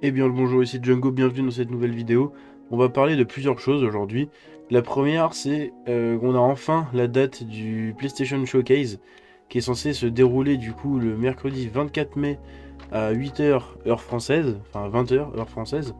Eh bien le bonjour, ici Django, bienvenue dans cette nouvelle vidéo. On va parler de plusieurs choses aujourd'hui. La première, c'est qu'on a enfin la date du PlayStation Showcase, qui est censé se dérouler du coup le mercredi 24 mai à 8 h heure française, enfin 20 h heure française.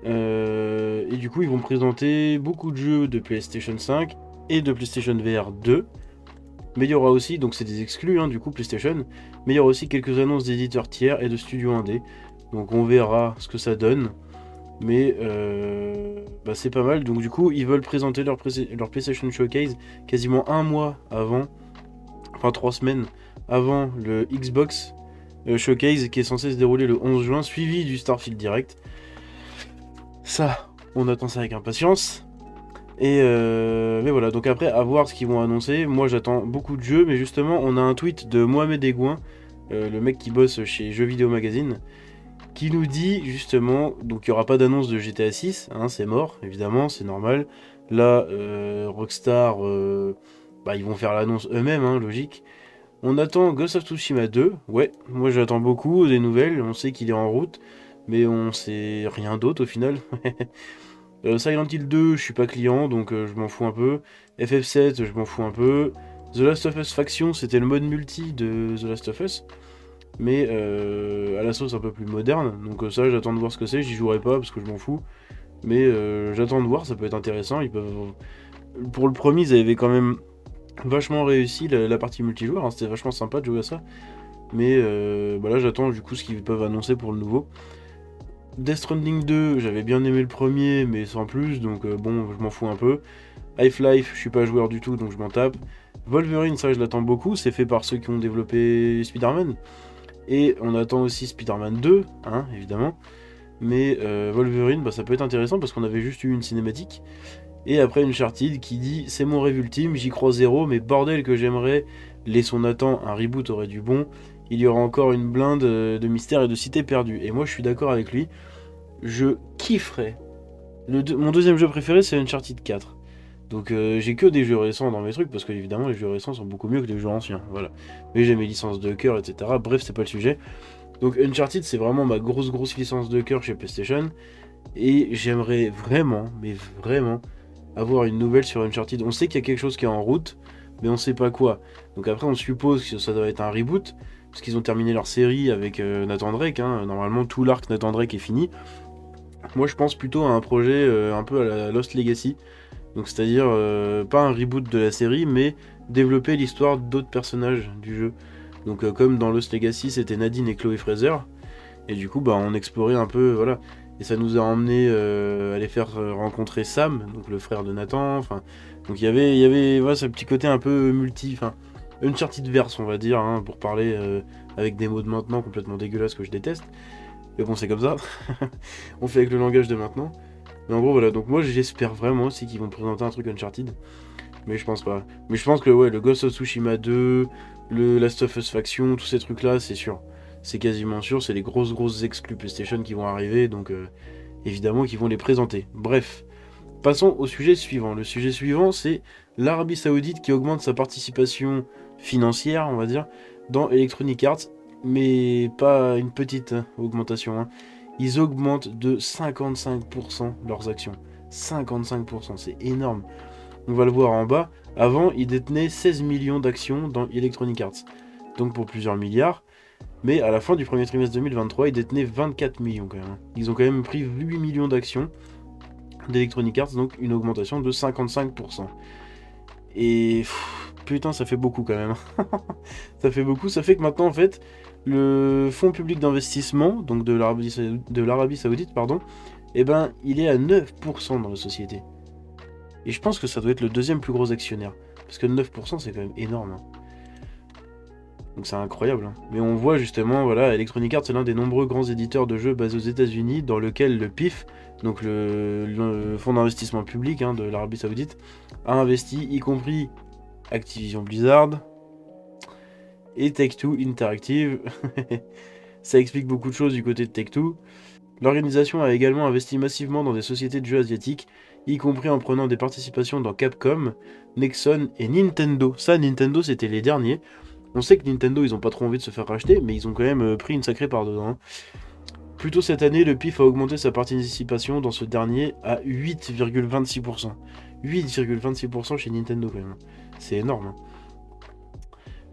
Et du coup ils vont présenter beaucoup de jeux de PlayStation 5 et de PlayStation VR 2. Mais il y aura aussi, donc c'est des exclus du coup PlayStation, mais il y aura aussi quelques annonces d'éditeurs tiers et de studios indés. Donc on verra ce que ça donne. Mais c'est pas mal. Donc du coup, ils veulent présenter leur PlayStation Showcase quasiment un mois avant, enfin 3 semaines avant le Xbox Showcase qui est censé se dérouler le 11 juin, suivi du Starfield Direct. Ça, on attend ça avec impatience. Mais voilà, donc après, à voir ce qu'ils vont annoncer. Moi, j'attends beaucoup de jeux, mais justement, on a un tweet de Mohamed Egouin, le mec qui bosse chez Jeux Vidéo Magazine, qui nous dit justement, donc il n'y aura pas d'annonce de GTA 6, c'est mort, évidemment, c'est normal. Là, Rockstar, ils vont faire l'annonce eux-mêmes, logique. On attend Ghost of Tsushima 2, ouais, moi j'attends beaucoup des nouvelles, on sait qu'il est en route, mais on sait rien d'autre au final. Silent Hill 2, je suis pas client, donc je m'en fous un peu. FF7, je m'en fous un peu. The Last of Us Faction, c'était le mode multi de The Last of Us, mais à la sauce un peu plus moderne. Donc ça, j'attends de voir ce que c'est. J'y jouerai pas parce que je m'en fous. Mais j'attends de voir, ça peut être intéressant. Ils peuvent... Pour le premier, ils avaient quand même vachement réussi la partie multijoueur. C'était vachement sympa de jouer à ça. Mais là, j'attends du coup ce qu'ils peuvent annoncer pour le nouveau. Death Stranding 2, j'avais bien aimé le premier, mais sans plus. Donc bon, je m'en fous un peu. Half-Life, je suis pas joueur du tout, donc je m'en tape. Wolverine, ça, je l'attends beaucoup. C'est fait par ceux qui ont développé Spider-Man. Et on attend aussi Spider-Man 2, évidemment. Mais Wolverine, ça peut être intéressant parce qu'on avait juste eu une cinématique. Et après Uncharted qui dit c'est mon rêve ultime, j'y crois zéro, mais bordel que j'aimerais. Laissons Nathan, un reboot aurait du bon. Il y aura encore une blinde de mystère et de cité perdue. Et moi je suis d'accord avec lui. Je kifferais. Mon deuxième jeu préféré c'est Uncharted 4. Donc j'ai que des jeux récents dans mes trucs parce que évidemment les jeux récents sont beaucoup mieux que les jeux anciens. Voilà. Mais j'ai mes licences de cœur, etc. Bref, c'est pas le sujet. Donc Uncharted c'est vraiment ma grosse licence de cœur chez PlayStation. Et j'aimerais vraiment, mais vraiment, avoir une nouvelle sur Uncharted. On sait qu'il y a quelque chose qui est en route, mais on sait pas quoi. Donc après on suppose que ça doit être un reboot, parce qu'ils ont terminé leur série avec Nathan Drake. Normalement tout l'arc Nathan Drake est fini. Moi je pense plutôt à un projet un peu à la Lost Legacy. Donc c'est-à-dire pas un reboot de la série, mais développer l'histoire d'autres personnages du jeu. Donc comme dans Lost Legacy, c'était Nadine et Chloé Fraser. Et du coup, on explorait un peu, voilà. Et ça nous a emmené à les faire rencontrer Sam, donc le frère de Nathan. Enfin, donc il y avait voilà, ce petit côté un peu multi, enfin, Uncharted verse, on va dire, pour parler avec des mots de maintenant complètement dégueulasses que je déteste. Mais bon, c'est comme ça. On fait avec le langage de maintenant. Mais en gros, voilà. Donc moi, j'espère vraiment aussi qu'ils vont présenter un truc Uncharted. Mais je pense pas. Mais je pense que ouais, le Ghost of Tsushima 2, le Last of Us Faction, tous ces trucs-là, c'est sûr. C'est quasiment sûr, c'est les grosses exclus PlayStation qui vont arriver, donc évidemment qu'ils vont les présenter. Bref, passons au sujet suivant. Le sujet suivant, c'est l'Arabie Saoudite qui augmente sa participation financière, on va dire, dans Electronic Arts, mais pas une petite augmentation. Ils augmentent de 55% leurs actions. 55%, c'est énorme. On va le voir en bas. Avant, ils détenaient 16 millions d'actions dans Electronic Arts, donc pour plusieurs milliards. Mais à la fin du premier trimestre 2023, ils détenaient 24 millions quand même. Ils ont quand même pris 8 millions d'actions d'Electronic Arts, donc une augmentation de 55%. Et putain, ça fait beaucoup quand même. Ça fait beaucoup, ça fait que maintenant en fait, le fonds public d'investissement, donc de l'Arabie Saoudite, pardon, il est à 9% dans la société. Et je pense que ça doit être le deuxième plus gros actionnaire. Parce que 9% c'est quand même énorme. Donc c'est incroyable. Mais on voit justement, voilà, Electronic Arts c'est l'un des nombreux grands éditeurs de jeux basés aux États-Unis dans lequel le PIF, donc le fonds d'investissement public de l'Arabie Saoudite, a investi, y compris Activision Blizzard et Take-Two Interactive. Ça explique beaucoup de choses du côté de Take-Two. L'organisation a également investi massivement dans des sociétés de jeux asiatiques, y compris en prenant des participations dans Capcom, Nexon et Nintendo. Ça, Nintendo, c'était les derniers. On sait que Nintendo, ils ont pas trop envie de se faire racheter, mais ils ont quand même pris une sacrée part dedans. Plus tôt cette année, le PIF a augmenté sa participation dans ce dernier à 8,26%. 8,26% chez Nintendo quand même. C'est énorme. Hein.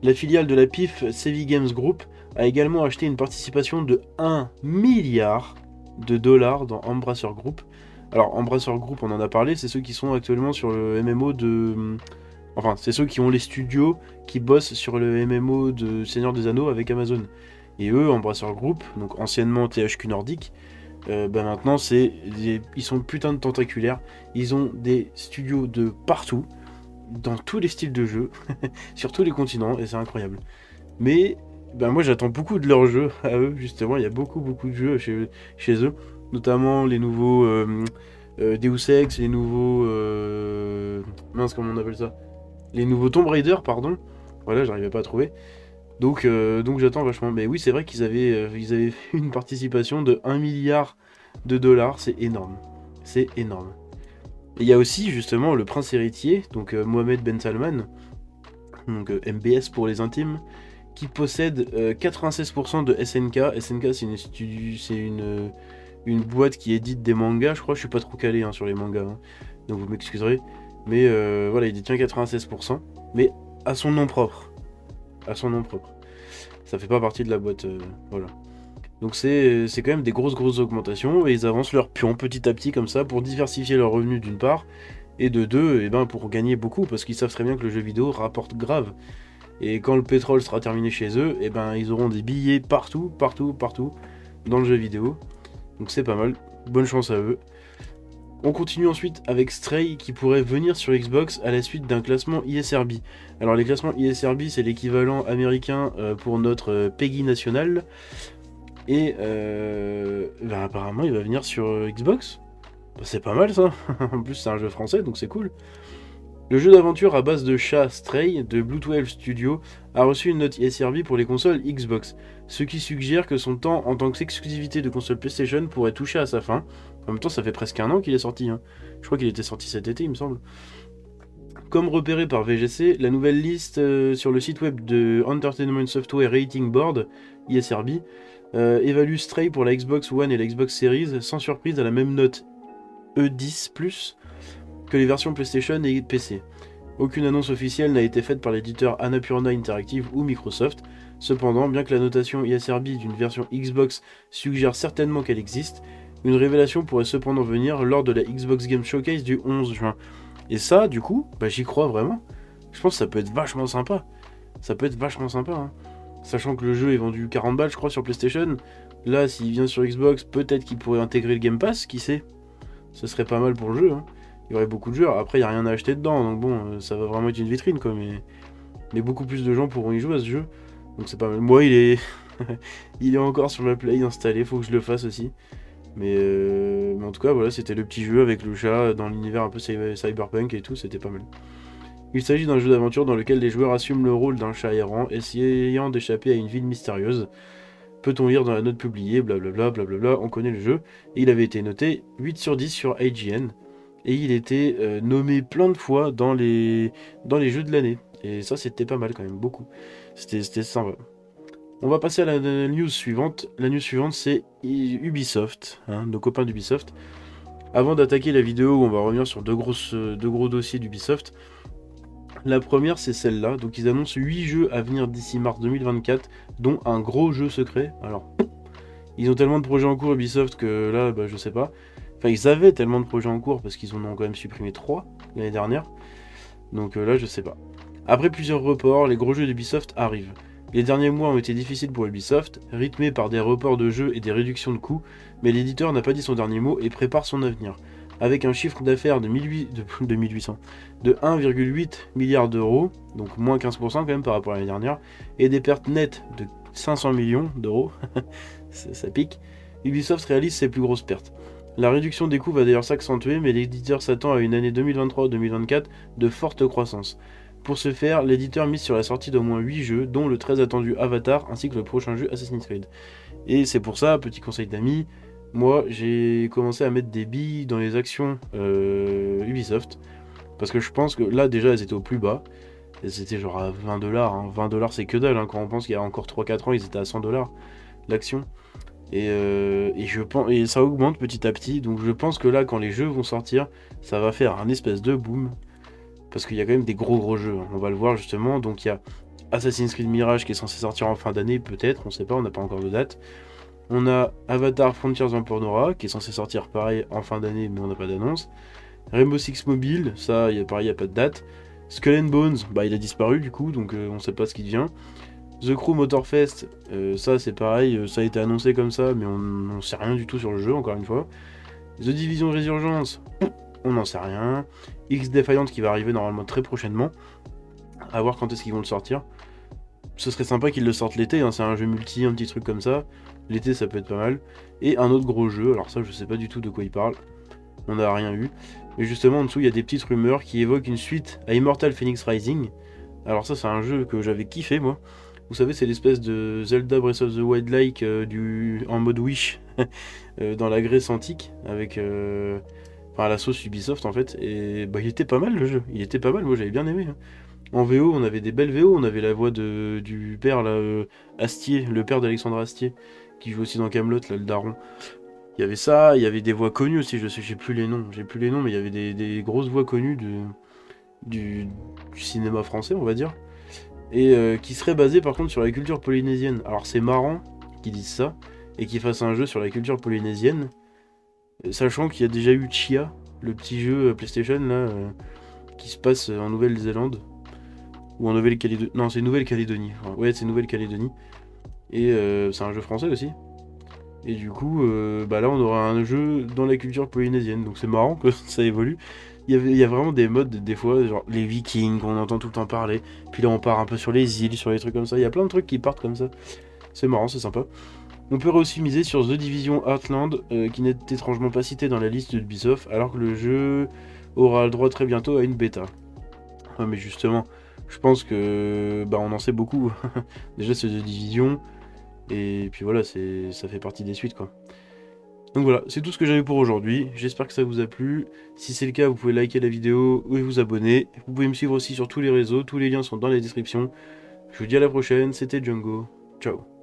La filiale de la PIF, Sevi Games Group, a également acheté une participation de 1 milliard de dollars dans Embracer Group. Alors Embracer Group, on en a parlé, c'est ceux qui sont actuellement sur le MMO de... Enfin, c'est ceux qui ont les studios qui bossent sur le MMO de Seigneur des Anneaux avec Amazon. Et eux, Embracer Group, donc anciennement THQ Nordic, maintenant ils sont putain de tentaculaires. Ils ont des studios de partout, dans tous les styles de jeux, sur tous les continents, et c'est incroyable. Mais moi j'attends beaucoup de leurs jeux à eux, justement. Il y a beaucoup de jeux chez eux, notamment les nouveaux Deus Ex, les nouveaux... mince, comment on appelle ça, les nouveaux Tomb Raider, pardon. Voilà, j'arrivais pas à trouver. Donc j'attends vachement. Mais oui, c'est vrai qu'ils avaient fait une participation de 1 milliard de dollars. C'est énorme. C'est énorme. Et il y a aussi justement le prince héritier, donc Mohamed Ben Salman, donc MBS pour les intimes, qui possède 96% de SNK. SNK, c'est une boîte qui édite des mangas. Je crois que je suis pas trop calé sur les mangas, hein, donc vous m'excuserez. Mais voilà, il détient 96%, mais à son nom propre. À son nom propre. Ça fait pas partie de la boîte, voilà. Donc c'est quand même des grosses augmentations, et ils avancent leur pion petit à petit comme ça pour diversifier leurs revenus d'une part, et de deux, pour gagner beaucoup, parce qu'ils savent très bien que le jeu vidéo rapporte grave. Et quand le pétrole sera terminé chez eux, ils auront des billets partout dans le jeu vidéo. Donc c'est pas mal, bonne chance à eux. On continue ensuite avec Stray qui pourrait venir sur Xbox à la suite d'un classement ISRB. Alors les classements ISRB, c'est l'équivalent américain pour notre PEGI national. Et apparemment il va venir sur Xbox. C'est pas mal ça. En plus c'est un jeu français donc c'est cool. Le jeu d'aventure à base de chats Stray de Blue 12 Studio a reçu une note ISRB pour les consoles Xbox, ce qui suggère que son temps en tant qu'exclusivité de console PlayStation pourrait toucher à sa fin. En même temps, ça fait presque un an qu'il est sorti. Hein. Je crois qu'il était sorti cet été, il me semble. Comme repéré par VGC, la nouvelle liste sur le site web de Entertainment Software Rating Board, ISRB, évalue Stray pour la Xbox One et la Xbox Series sans surprise à la même note E10+, que les versions PlayStation et PC. Aucune annonce officielle n'a été faite par l'éditeur Annapurna Interactive ou Microsoft. Cependant, bien que la notation ISRB d'une version Xbox suggère certainement qu'elle existe, une révélation pourrait cependant venir lors de la Xbox Game Showcase du 11 juin. Et ça, du coup, j'y crois vraiment. Je pense que ça peut être vachement sympa. Ça peut être vachement sympa, hein. Sachant que le jeu est vendu 40 balles, je crois, sur PlayStation. Là, s'il vient sur Xbox, peut-être qu'il pourrait intégrer le Game Pass, qui sait. Ce serait pas mal pour le jeu, hein. Il y aurait beaucoup de jeux. Après, il n'y a rien à acheter dedans, donc bon, ça va vraiment être une vitrine, quoi. Mais beaucoup plus de gens pourront y jouer à ce jeu. Donc c'est pas mal. Moi, il est... il est encore sur ma Play installé, faut que je le fasse aussi. Mais en tout cas, voilà, c'était le petit jeu avec le chat dans l'univers un peu cyberpunk et tout, c'était pas mal. Il s'agit d'un jeu d'aventure dans lequel les joueurs assument le rôle d'un chat errant, essayant d'échapper à une ville mystérieuse. Peut-on lire dans la note publiée, blablabla, on connaît le jeu. Et il avait été noté 8 sur 10 sur IGN. Et il était nommé plein de fois dans les jeux de l'année. Et ça, c'était pas mal quand même, beaucoup. C'était sympa. On va passer à la news suivante. La news suivante, c'est Ubisoft, nos copains d'Ubisoft. Avant d'attaquer la vidéo où on va revenir sur deux gros dossiers d'Ubisoft, la première, c'est celle-là. Donc, ils annoncent 8 jeux à venir d'ici mars 2024, dont un gros jeu secret. Alors, ils ont tellement de projets en cours, Ubisoft, que là, je sais pas. Enfin, ils avaient tellement de projets en cours, parce qu'ils en ont quand même supprimé 3 l'année dernière. Donc là, je sais pas. Après plusieurs reports, les gros jeux d'Ubisoft arrivent. Les derniers mois ont été difficiles pour Ubisoft, rythmés par des reports de jeux et des réductions de coûts, mais l'éditeur n'a pas dit son dernier mot et prépare son avenir. Avec un chiffre d'affaires de 1,8 milliard d'euros, donc moins 15% quand même par rapport à l'année dernière, et des pertes nettes de 500 millions d'euros, ça pique, Ubisoft réalise ses plus grosses pertes. La réduction des coûts va d'ailleurs s'accentuer, mais l'éditeur s'attend à une année 2023-2024 de forte croissance. Pour ce faire, l'éditeur mise sur la sortie d'au moins 8 jeux, dont le très attendu Avatar, ainsi que le prochain jeu Assassin's Creed. Et c'est pour ça, petit conseil d'amis, moi j'ai commencé à mettre des billes dans les actions Ubisoft, parce que je pense que là déjà elles étaient au plus bas, elles étaient genre à 20$, 20$ c'est que dalle, quand on pense qu'il y a encore 3-4 ans ils étaient à 100$ l'action. Et je pense, et ça augmente petit à petit. Donc je pense que là, quand les jeux vont sortir, ça va faire un espèce de boom. Parce qu'il y a quand même des gros jeux, hein. On va le voir justement. Donc il y a Assassin's Creed Mirage qui est censé sortir en fin d'année, peut-être, on sait pas, on n'a pas encore de date. On a Avatar Frontiers of Pandora qui est censé sortir pareil en fin d'année, mais on n'a pas d'annonce. Rainbow Six Mobile, ça, pareil, il n'y a pas de date. Skull and Bones, bah il a disparu du coup, donc on sait pas ce qui devient. The Crew Motorfest, ça c'est pareil, ça a été annoncé comme ça, mais on sait rien du tout sur le jeu, encore une fois. The Division Resurgence, on n'en sait rien. X Defiant qui va arriver normalement très prochainement. À voir quand est-ce qu'ils vont le sortir. Ce serait sympa qu'ils le sortent l'été, hein, c'est un jeu multi, un petit truc comme ça. L'été ça peut être pas mal. Et un autre gros jeu, alors ça je sais pas du tout de quoi il parle. On n'a rien eu. Mais justement en dessous il y a des petites rumeurs qui évoquent une suite à Immortal Phoenix Rising. Alors ça c'est un jeu que j'avais kiffé moi. Vous savez c'est l'espèce de Zelda Breath of the Wild-like en mode Wish dans la Grèce antique avec enfin, la sauce Ubisoft en fait. Et bah il était pas mal le jeu, il était pas mal, moi j'avais bien aimé, hein. En VO, on avait des belles VO, on avait la voix du père là, Astier, le père d'Alexandre Astier, qui joue aussi dans Camelot, là, le daron. Il y avait ça, il y avait des voix connues aussi, je sais, j'ai plus les noms, mais il y avait des grosses voix connues du, du cinéma français, on va dire, et qui seraient basées par contre sur la culture polynésienne. Alors c'est marrant qu'ils disent ça, et qu'ils fassent un jeu sur la culture polynésienne, sachant qu'il y a déjà eu Chia, le petit jeu PlayStation là, qui se passe en Nouvelle-Zélande. Ou en Nouvelle-Calédonie. Non, c'est Nouvelle-Calédonie. Ouais, c'est Nouvelle-Calédonie. Et c'est un jeu français aussi. Et du coup, bah là, on aura un jeu dans la culture polynésienne. Donc c'est marrant que ça évolue. Il y a vraiment des modes, des fois, genre les Vikings, on entend tout le temps parler. Puis là, on part un peu sur les îles, sur les trucs comme ça. Il y a plein de trucs qui partent comme ça. C'est marrant, c'est sympa. On peut aussi miser sur The Division Heartland, qui n'est étrangement pas cité dans la liste d'Ubisoft, alors que le jeu aura le droit très bientôt à une bêta. Ouais, mais justement, je pense que bah, on en sait beaucoup. Déjà, c'est The Division, et puis voilà, ça fait partie des suites, quoi. Donc voilà, c'est tout ce que j'avais pour aujourd'hui. J'espère que ça vous a plu. Si c'est le cas, vous pouvez liker la vidéo ou vous abonner. Vous pouvez me suivre aussi sur tous les réseaux, tous les liens sont dans la description. Je vous dis à la prochaine, c'était Django. Ciao.